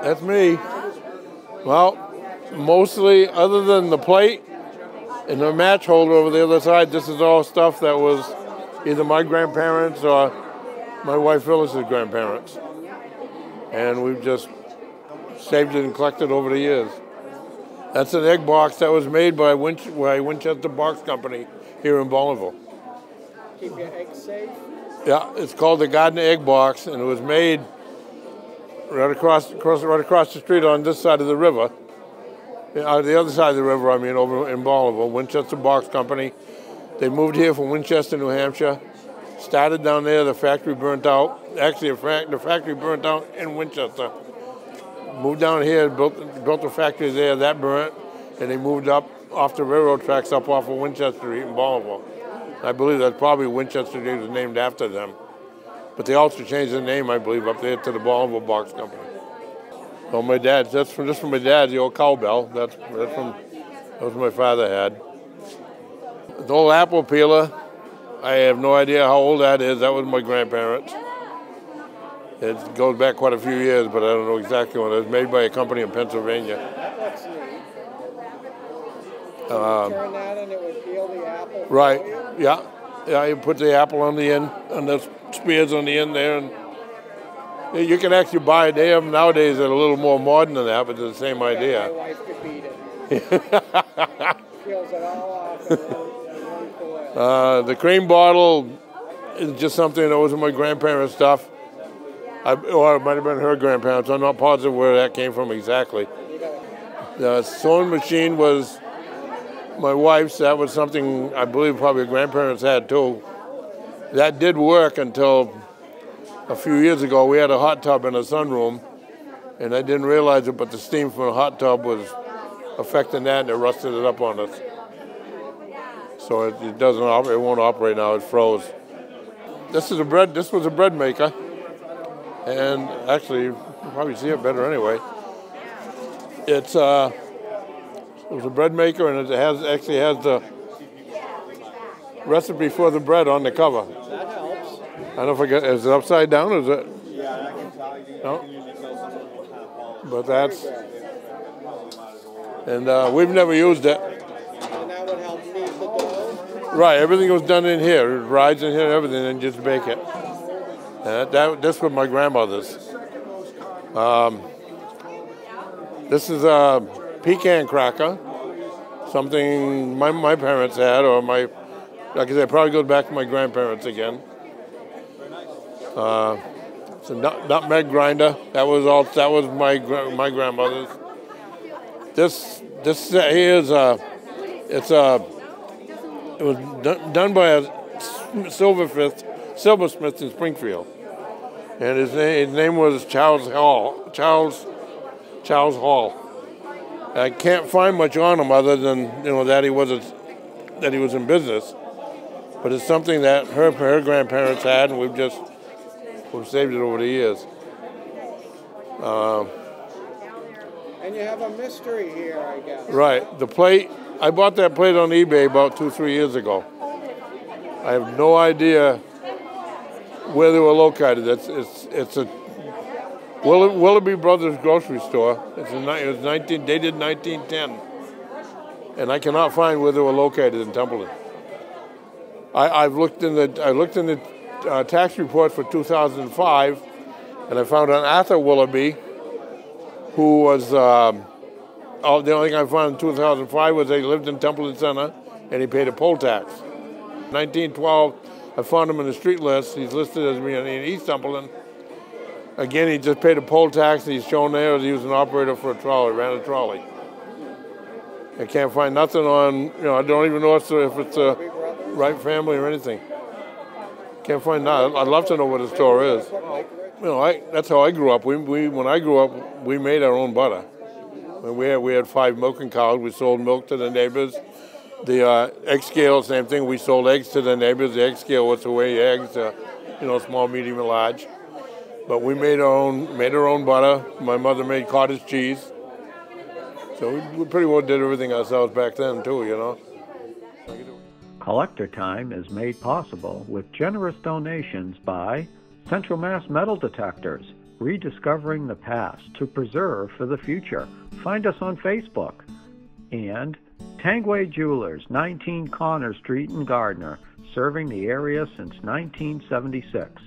That's me. Well, mostly, other than the plate and the match holder over the other side, this is all stuff that was either my grandparents or my wife Phyllis's grandparents. And we've just saved it and collected over the years. That's an egg box that was made by Winchester Box Company here in Bonneville. Keep your eggs safe? Yeah, it's called the Gardner Egg Box, and it was made right across the street on this side of the river. The other side of the river, I mean, over in Bonneville, Winchester Box Company. They moved here from Winchester, New Hampshire. Started down there, the factory burnt out. Actually, the factory burnt out in Winchester. Moved down here, built the factory there, that burnt, and they moved up off the railroad tracks up off of Winchester Street in Bonneville. I believe that's probably Winchester Street was named after them. But they also changed the name, I believe, up there to the Bonneville Box Company. Well, my dad, that's from my dad, the old cowbell. That was my father had. The old apple peeler, I have no idea how old that is. That was my grandparents. It goes back quite a few years, but I don't know exactly when. It was made by a company in Pennsylvania. That's neat. Turn that and it would peel the apple. Right. Yeah. Yeah. You put the apple on the end, and the spears on the end there, and you can actually buy it. They have them nowadays that are a little more modern than that, but it's the same idea. My wife could beat it. Peels it all off in one fillet. The cream bottle is just something that was my grandparents' stuff. Or it might have been her grandparents. I'm not positive where that came from exactly. The sewing machine was my wife's. That was something I believe probably grandparents had too. That did work until a few years ago. We had a hot tub in a sunroom, and I didn't realize it, but the steam from the hot tub was affecting that, and it rusted it up on us. So it doesn't operate. It won't operate now. It froze. This was a bread maker. And actually, you can probably see it better anyway. It was a bread maker, and it actually has the recipe for the bread on the cover. That helps. I don't forget. Is it upside down? Or is it? Yeah, I can tell you. No. But that's. And we've never used it. And that would help knead the dough? Right. Everything was done in here. It rides in here, everything, and just bake it. This was my grandmother's. This is a pecan cracker, something my parents had, or like I said, probably goes back to my grandparents again. It's a nutmeg grinder. That was my grandmother's. This here is it was done by a silversmith in Springfield, and his name was Charles Hall. I can't find much on him other than that he was in business, but it's something that her grandparents had, and we've saved it over the years. And you have a mystery here, I guess. Right, the plate. I bought that plate on eBay about 2-3 years ago. I have no idea where they were located. It's a Willoughby Brothers grocery store. It was dated 1910, and I cannot find where they were located in Templeton. I looked in the tax report for 2005, and I found an Arthur Willoughby, who was the only thing I found in 2005 was they lived in Templeton Center, and he paid a poll tax. 1912, I found him in the street list. He's listed as being in East Templeton. Again, he just paid a poll tax, and he's shown there as he was an operator for a trolley, ran a trolley. I can't find nothing on, I don't even know if it's a right family or anything. Can't find that. I'd love to know what the store is. That's how I grew up. When I grew up, we made our own butter. We had 5 milking cows. We sold milk to the neighbors. The egg scale, same thing. We sold eggs to the neighbors. The egg scale was to weigh eggs, small, medium, and large. But we made our own butter. My mother made cottage cheese. So we pretty well did everything ourselves back then too, Collector Time is made possible with generous donations by Central Mass Metal Detectors, rediscovering the past to preserve for the future. Find us on Facebook. And Tangway Jewelers, 19 Connor Street in Gardner, serving the area since 1976.